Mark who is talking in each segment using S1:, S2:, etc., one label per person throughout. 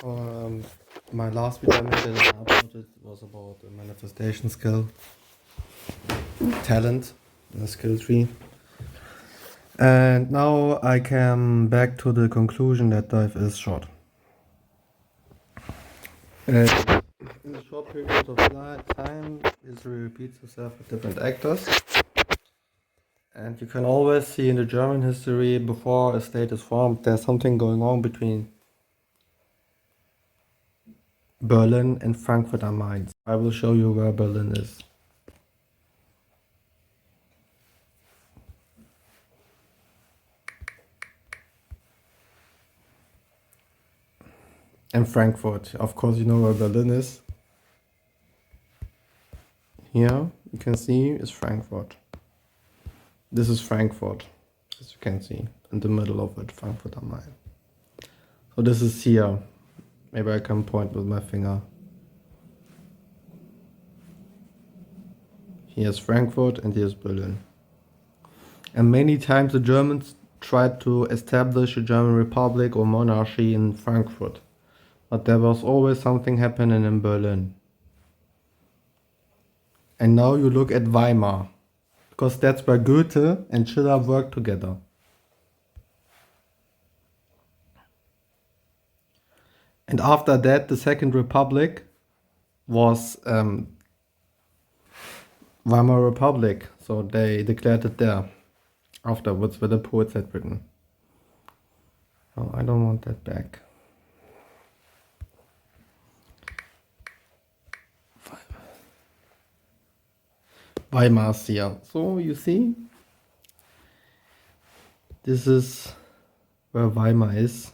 S1: Um, my last video I made that I uploaded was about the manifestation skill, talent, the skill tree. And now I come back to the conclusion that life is short. And in a short period of time, history repeats itself with different actors. And you can always see in the German history, before a state is formed, there's something going on between Berlin and Frankfurt am Main. I will show you where Berlin is. And Frankfurt. Of course, you know where Berlin is. Here, you can see, is Frankfurt. This is Frankfurt, as you can see, in the middle of it, Frankfurt am Main. So this is here. Maybe I can point with my finger. Here's Frankfurt and here's Berlin. And many times the Germans tried to establish a German republic or monarchy in Frankfurt. But there was always something happening in Berlin. And now you look at Weimar, because that's where Goethe and Schiller worked together. And after that, the Second Republic was Weimar Republic. So they declared it there afterwards, where the poets had written. Oh, I don't want that back. Weimar's here. So you see, this is where Weimar is.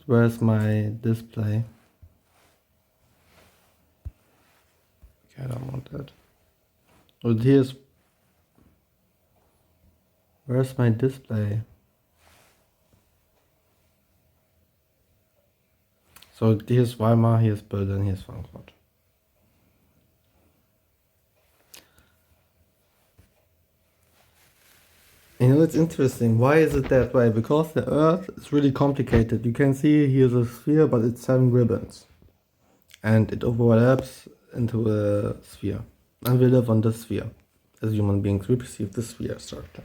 S1: Where's my display? Okay, I don't want that. Oh, here's. Where's my display? So here's Weimar, here's Berlin, here's Frankfurt. You know, it's interesting. Why is it that way? Because the Earth is really complicated. You can see here's a sphere, but it's 7 ribbons. And it overlaps into a sphere. And we live on this sphere. As human beings, we perceive the sphere structure.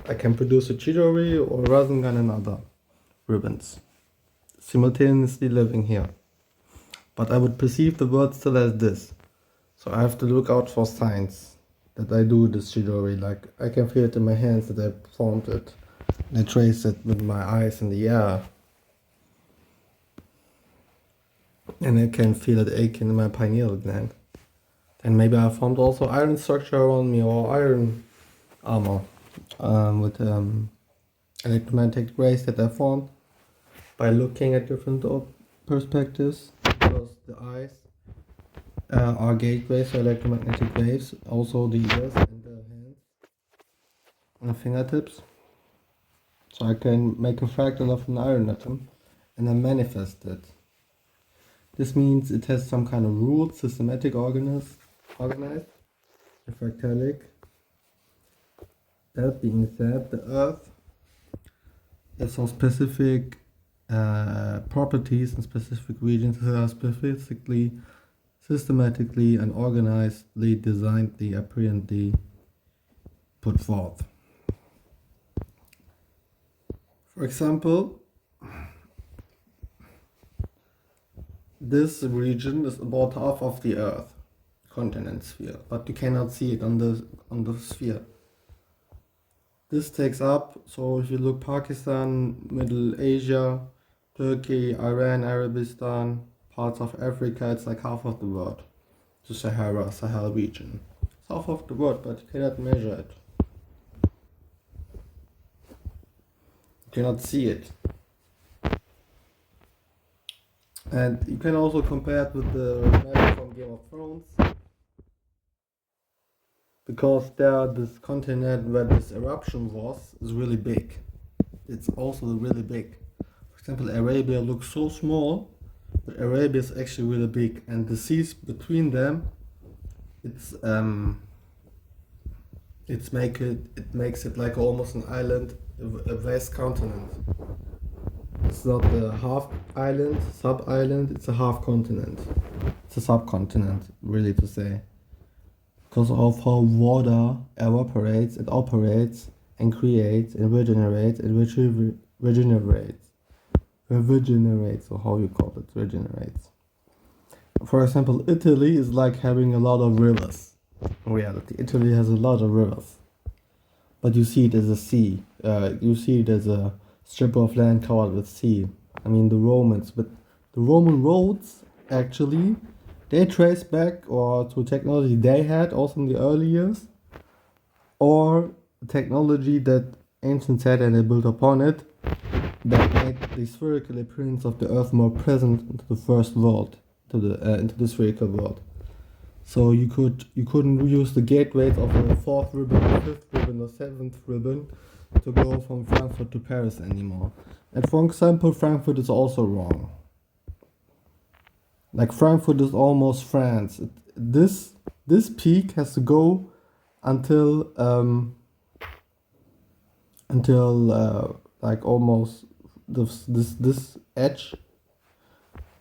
S1: I can produce a Chidori or a Rasengan and other ribbons, simultaneously living here. But I would perceive the world still as this. So I have to look out for signs that I do this Chidori. Like, I can feel it in my hands that I formed it. And I trace it with my eyes in the air. And I can feel it aching in my pineal gland. And maybe I formed also iron structure around me, or iron armor with electromagnetic rays that I formed by looking at different perspectives, because the eyes are gateways for electromagnetic waves, also the ears and the hands and the fingertips. So I can make a fractal of an iron atom and then manifest it. This means it has some kind of rule, systematic organized, a fractalic. That being said, the Earth has some specific properties in specific regions that are specifically, systematically and organizedly designedly, apparently put forth. For example, this region is about half of the Earth continent sphere, but you cannot see it on the sphere. This takes up, so if you look Pakistan, Middle Asia, Turkey, Iran, Arabistan, parts of Africa, it's like half of the world. The Sahel region. It's half of the world, but you cannot measure it. You cannot see it. And you can also compare it with the map from Game of Thrones. Because there, this continent where this eruption was is really big. It's also really big. For example, Arabia looks so small, but Arabia is actually really big, and the seas between them, it makes it like almost an island, a vast continent. It's not a half island, sub island, it's a half continent. It's a subcontinent, really to say. Because of how water evaporates, it operates and creates and regenerates and regenerates, or how you call it, regenerates. For example, Italy is like having a lot of rivers. In reality, Italy has a lot of rivers, but you see it as a sea. You see it as a strip of land covered with sea. I mean, the Romans, but the Roman roads actually they trace back or to technology they had also in the early years, or technology that ancients had and they built upon it that made the spherical appearance of the Earth more present into the first world, into the spherical world. So you couldn't use the gateways of the fourth ribbon, fifth ribbon, or seventh ribbon to go from Frankfurt to Paris anymore. And for example, Frankfurt is also wrong. Like Frankfurt is almost France. This peak has to go until like almost this edge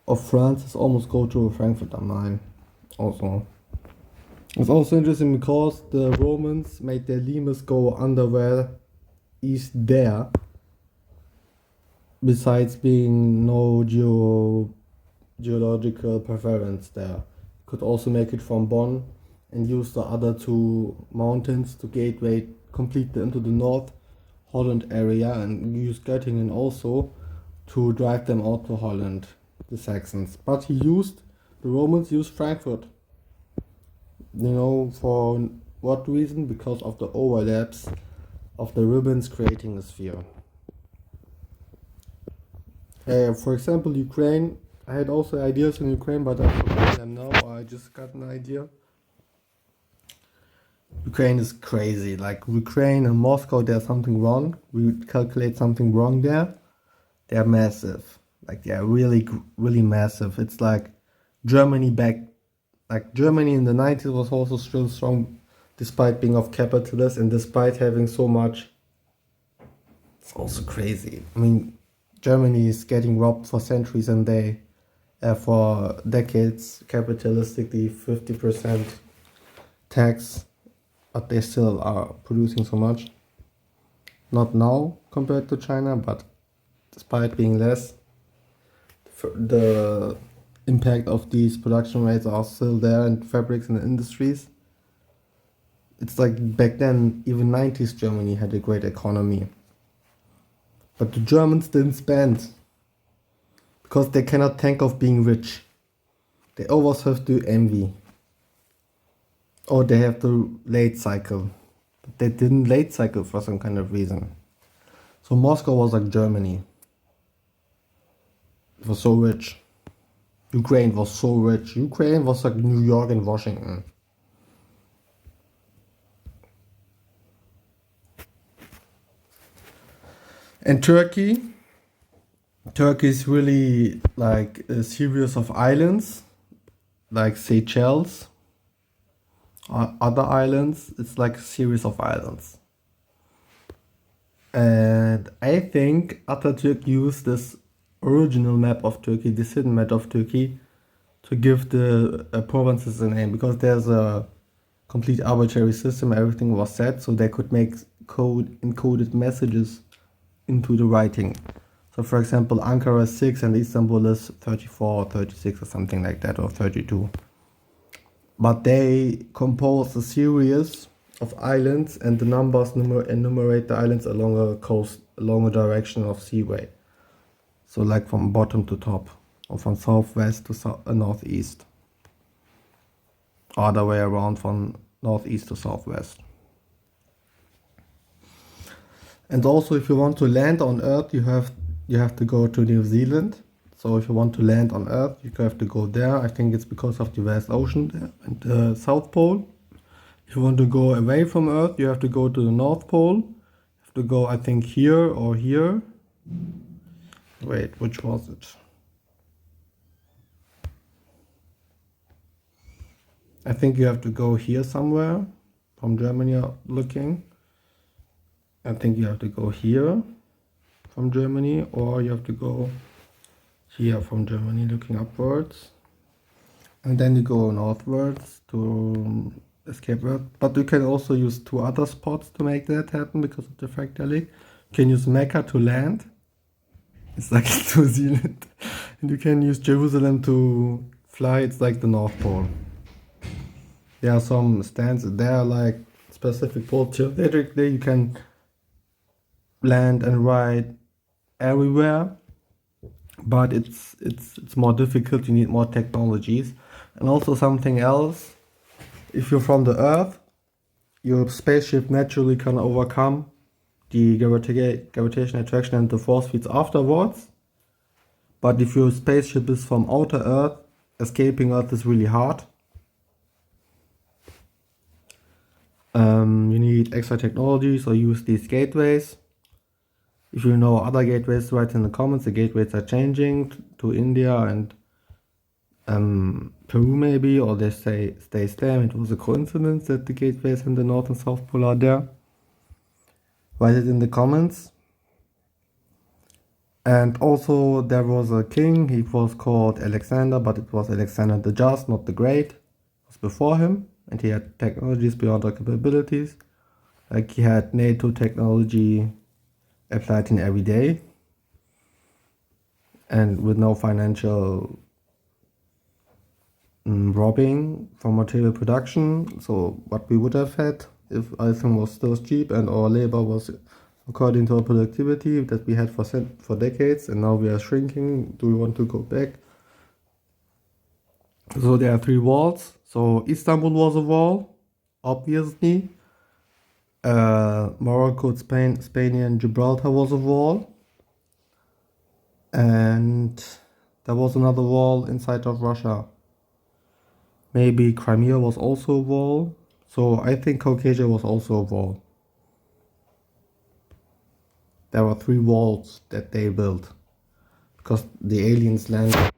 S1: of France is almost go to Frankfurt am Main. Also, it's also interesting because the Romans made their limes go underwear east there. Besides being no geological preference there, you could also make it from Bonn and use the other two mountains to gateway completely into the North Holland area and use Göttingen also to drive them out to Holland, the Saxons. But the Romans used Frankfurt. You know, for what reason? Because of the overlaps of the ribbons creating a sphere. For example, Ukraine, I had also ideas in Ukraine, but I forgot them now, or I just got an idea. Ukraine is crazy. Like Ukraine and Moscow, there's something wrong. We calculate something wrong there. They're massive. Like they're really, really massive. It's like Germany back. Like Germany in the 90s was also still strong, despite being of capitalist and despite having so much. It's also crazy. I mean, Germany is getting robbed for centuries and they, for decades, capitalistically 50% tax, but they still are producing so much. Not now compared to China, but despite being less, the impact of these production rates are still there in fabrics and industries. It's like back then, even 90s Germany had a great economy. But the Germans didn't spend because they cannot think of being rich. They always have to envy. Or they have to late cycle. But they didn't late cycle for some kind of reason. So Moscow was like Germany. It was so rich. Ukraine was so rich. Ukraine was like New York and Washington. And Turkey is really like a series of islands, like Seychelles, or other islands. It's like a series of islands. And I think Atatürk used this original map of Turkey, this hidden map of Turkey, to give the provinces a name, because there's a complete arbitrary system. Everything was set so they could make encoded messages into the writing. So for example, Ankara is 6 and Istanbul is 34 or 36 or something like that, or 32. But they compose a series of islands and the numbers enumerate the islands along a coast, along a direction of seaway. So like from bottom to top, or from southwest to northeast. Other way around, from northeast to southwest. And also, if you want to land on Earth, you have to go to New Zealand. So if you want to land on Earth, you have to go there. I think it's because of the vast ocean there and the South Pole. If you want to go away from Earth, you have to go to the North Pole. You have to go, I think, here or here. Wait, which was it? I think you have to go here somewhere, from Germany looking. I think you have to go here, from Germany, or you have to go here from Germany looking upwards. And then you go northwards to escape Earth. But you can also use 2 other spots to make that happen because of the fractal lake. You can use Mecca to land. It's like New Zealand. And you can use Jerusalem to fly. It's like the North Pole. There are some stands. There are like specific poles. Theoretically, you can land and ride everywhere. But it's more difficult. You need more technologies. And also something else. If you're from the Earth, your spaceship naturally can overcome the gravitational attraction and the force fields afterwards. But if your spaceship is from outer Earth, escaping Earth is really hard. You need extra technology, so use these gateways. If you know other gateways, write in the comments. The gateways are changing to India and Peru maybe, or they stay there. It was a coincidence that the gateways in the North and South Pole are there. Write it in the comments. And also there was a king, he was called Alexander, but it was Alexander the Just, not the Great. It was before him, and he had technologies beyond our capabilities. Like he had NATO technology applied in every day, and with no financial robbing from material production. So what we would have had if everything was still cheap and our labor was according to our productivity that we had for decades, and now we are shrinking. Do we want to go back? So there are 3 walls. So Istanbul was a wall, obviously. Morocco, Spain and Gibraltar was a wall. And there was another wall inside of Russia. Maybe Crimea was also a wall. So I think Caucasia was also a wall. There were 3 walls that they built because the aliens landed.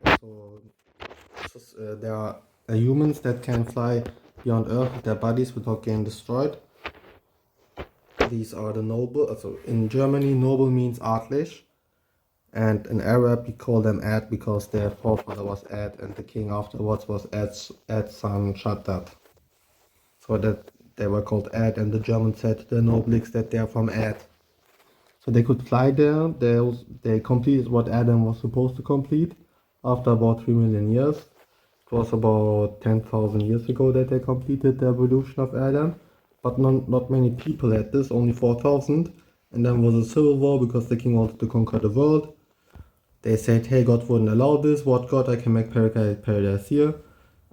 S1: So there are humans that can fly beyond Earth with their bodies without getting destroyed. These are the noble. So in Germany, noble means adlig, and in Arab we call them Ad because their forefather was Ad, and the king afterwards was Ad's son Shaddad. So that they were called Ad, and the Germans said to the nobles that they are from Ad. So they could fly there. They completed what Adam was supposed to complete after about 3 million years. It was about 10,000 years ago that they completed the evolution of Adam. But not many people had this, only 4,000. And then was a civil war because the king wanted to conquer the world. They said, hey, God wouldn't allow this. What God? I can make paradise here.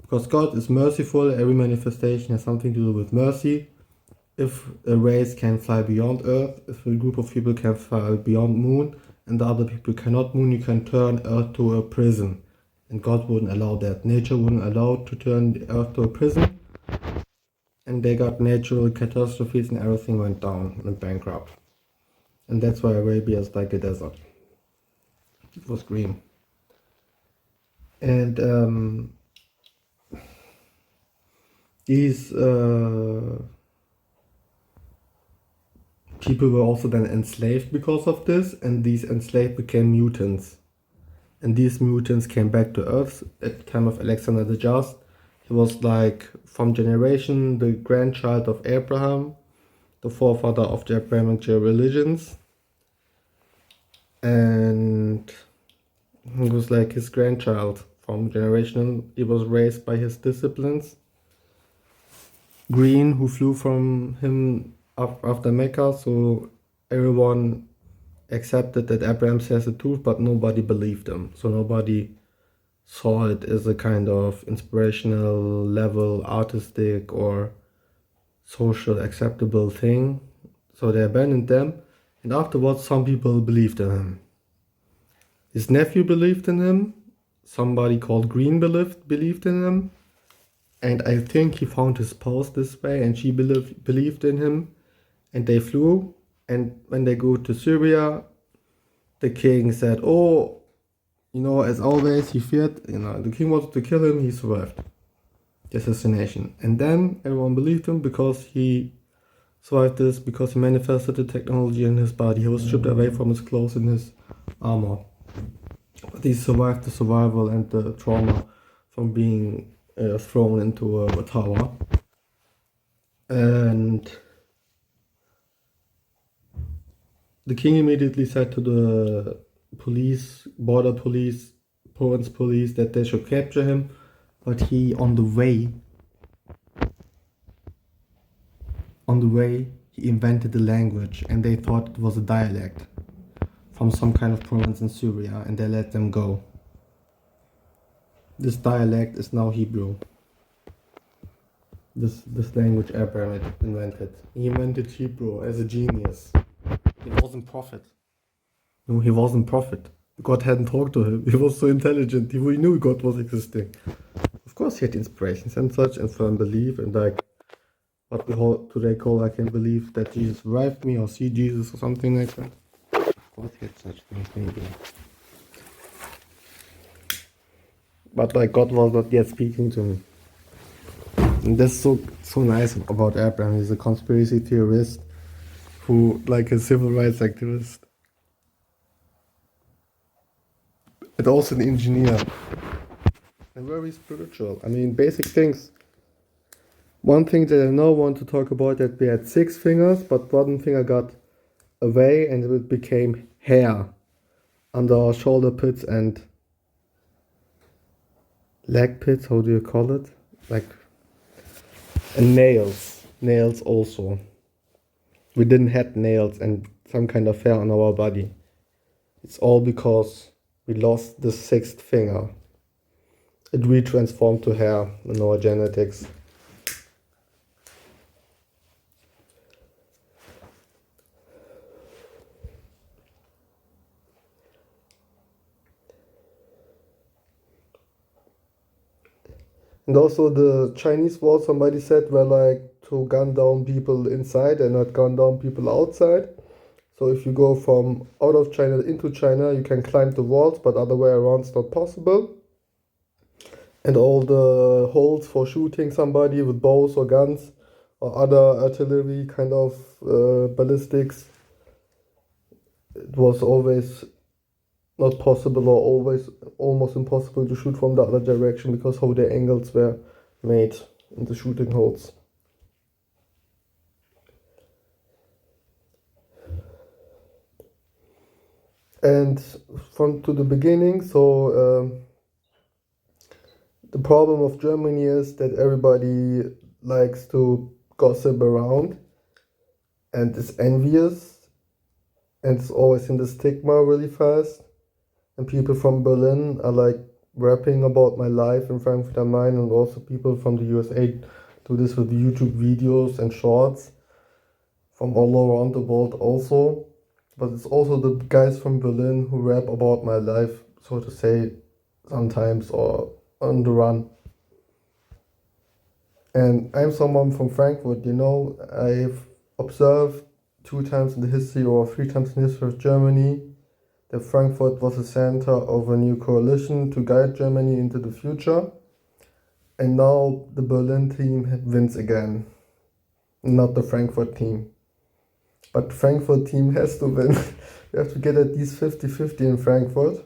S1: Because God is merciful, every manifestation has something to do with mercy. If a race can fly beyond Earth, if a group of people can fly beyond Moon, and the other people cannot Moon, you can turn Earth to a prison. And God wouldn't allow that. Nature wouldn't allow to turn the Earth to a prison. And they got natural catastrophes and everything went down and bankrupt. And that's why Arabia is like a desert. It was green. And these people were also then enslaved because of this, and these enslaved became mutants. And these mutants came back to Earth at the time of Alexander the Just. He was like, from generation, the grandchild of Abraham, the forefather of the Abrahamic religions. And he was like his grandchild from generation. He was raised by his disciples. Green, who flew from him after Mecca, so everyone accepted that Abraham says the truth, but nobody believed him. So nobody saw it as a kind of inspirational level, artistic or social acceptable thing. So they abandoned them, and afterwards some people believed in him. His nephew believed in him, somebody called Green believed in him, and I think he found his spouse this way, and she believed in him, and they flew. And when they go to Syria, the king said, oh, as always, he feared, the king wanted to kill him, he survived the assassination. And then everyone believed him because he survived this because he manifested the technology in his body. He was stripped away from his clothes and his armor. But he survived the survival and the trauma from being thrown into a tower. And the king immediately said to the police, border police, province police, that they should capture him. But he, on the way, he invented the language, and they thought it was a dialect from some kind of province in Syria, and they let them go. This dialect is now Hebrew. This language Abraham invented. He invented Hebrew as a genius. He wasn't prophet. No, he wasn't prophet. God hadn't talked to him. He was so intelligent. He knew God was existing. Of course, he had inspirations and such, and firm belief, and like what we today call, I can believe that Jesus arrived me or see Jesus or something like that. Of course, he had such things, maybe. But like God was not yet speaking to me. And that's so nice about Abraham. He's a conspiracy theorist who, like a civil rights activist, and also an engineer. And very spiritual. I mean, basic things. One thing that I now want to talk about, that we had 6 fingers, but one finger got away and it became hair under our shoulder pits and leg pits, how do you call it? Like, and nails also. We didn't have nails and some kind of hair on our body. It's all because we lost the 6th finger. It retransformed to hair in our genetics. And also the Chinese wall, somebody said, were like to gun down people inside and not gun down people outside. So if you go from out of China into China, you can climb the walls, but other way around it's not possible. And all the holes for shooting somebody with bows or guns or other artillery kind of ballistics, it was always not possible, or always almost impossible to shoot from the other direction because how the angles were made in the shooting holes. And from to the beginning, so the problem of Germany is that everybody likes to gossip around and is envious and is always in the stigma really fast. And people from Berlin are like rapping about my life in Frankfurt am Main, and also people from the USA do this with YouTube videos and shorts from all around the world also. But it's also the guys from Berlin who rap about my life, so to say, sometimes, or on the run. And I'm someone from Frankfurt, you know. I've observed 2 times in the history or 3 times in the history of Germany that Frankfurt was the center of a new coalition to guide Germany into the future. And now the Berlin team wins again, not the Frankfurt team. But the Frankfurt team has to win. We have to get at least 50-50 in Frankfurt.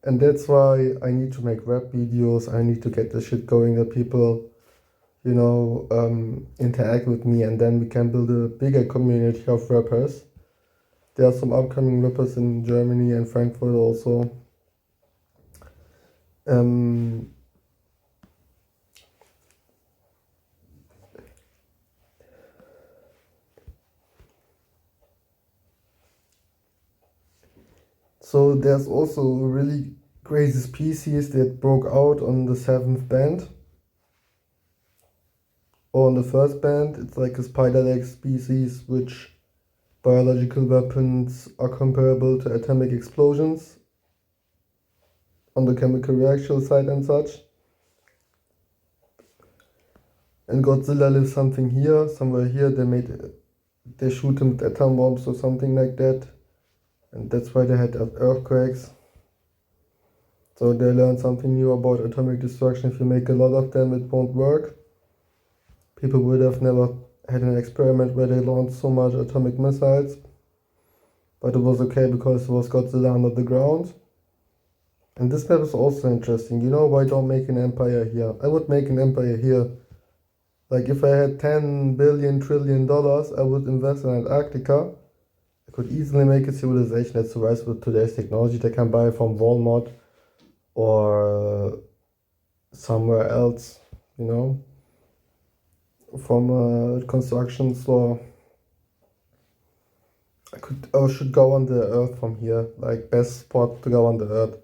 S1: And that's why I need to make rap videos. I need to get the shit going that people, you know, interact with me, and then we can build a bigger community of rappers. There are some upcoming rappers in Germany and Frankfurt also. So there's also a really crazy species that broke out on the 7th band. Or on the 1st band, it's like a spider-like species which biological weapons are comparable to atomic explosions on the chemical reaction side and such. And Godzilla lives something here, somewhere here. They shoot him with atom bombs or something like that, and that's why they had earthquakes. So they learned something new about atomic destruction. If you make a lot of them, it won't work. People would have never had an experiment where they launched so much atomic missiles, but it was okay because it was Godzilla under the ground. And this map is also interesting. You know, why don't make an empire here? I would make an empire here. Like if I had 10 billion trillion dollars, I would invest in Antarctica. I could easily make a civilization that survives with today's technology that can buy from Walmart or somewhere else, you know, from a construction store. I should go on the Earth from here, like best spot to go on the Earth.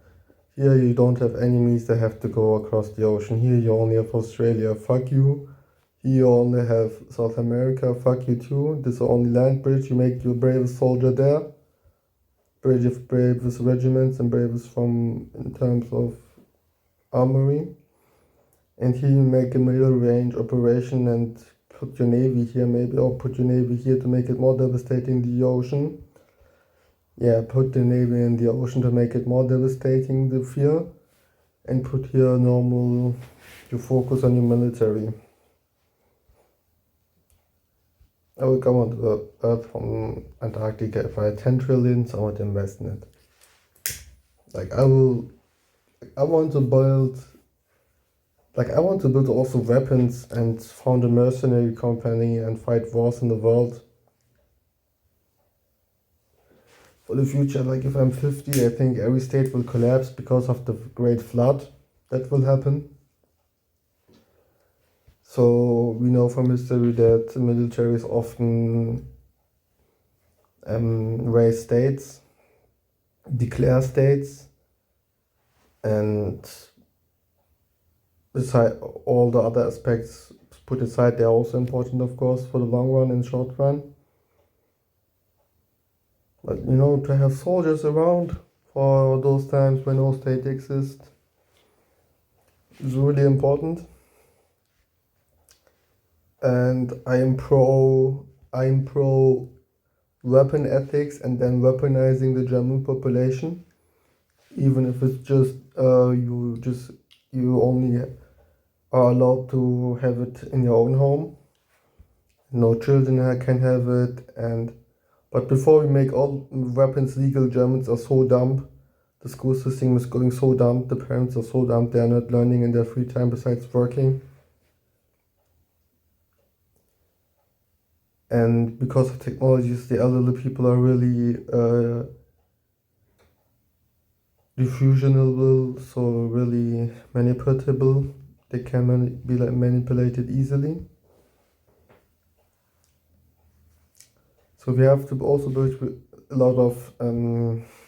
S1: Here you don't have enemies that have to go across the ocean. Here you only have Australia, fuck you. Here you only have South America, fuck you too. This is the only land bridge, you make your bravest soldier there. Bravest regiments and bravest from in terms of armory. And here you make a middle range operation and put your navy here maybe, or put your navy here to make it more devastating the ocean. Yeah, put the navy in the ocean to make it more devastating the fear. And put here normal, you focus on your military. I would go on the Earth from Antarctica. If I had 10 trillions, I would invest in it. Like I want to build also weapons and found a mercenary company and fight wars in the world. For the future, like if I'm 50, I think every state will collapse because of the Great Flood that will happen. So we know from history that militaries often raise states, declare states, and beside all the other aspects put aside, they're also important, of course, for the long run and short run. But you know, to have soldiers around for those times when no state exists is really important. And I'm pro weapon ethics and then weaponizing the German population, even if it's just you only are allowed to have it in your own home. No children can have it, but before we make all weapons legal, Germans are so dumb. The school system is going so dumb. The parents are so dumb. They are not learning in their free time besides working. And because of technologies, the elderly people are really diffusionable, so really manipulatable. They can be manipulated easily. So we have to also build a lot of,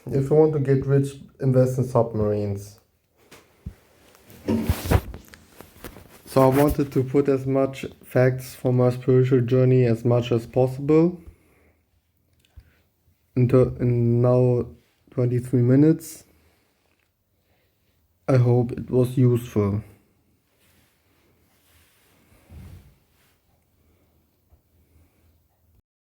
S1: if you want to get rich, invest in submarines. So I wanted to put as much facts from my spiritual journey as much as possible. In now 23 minutes. I hope it was useful.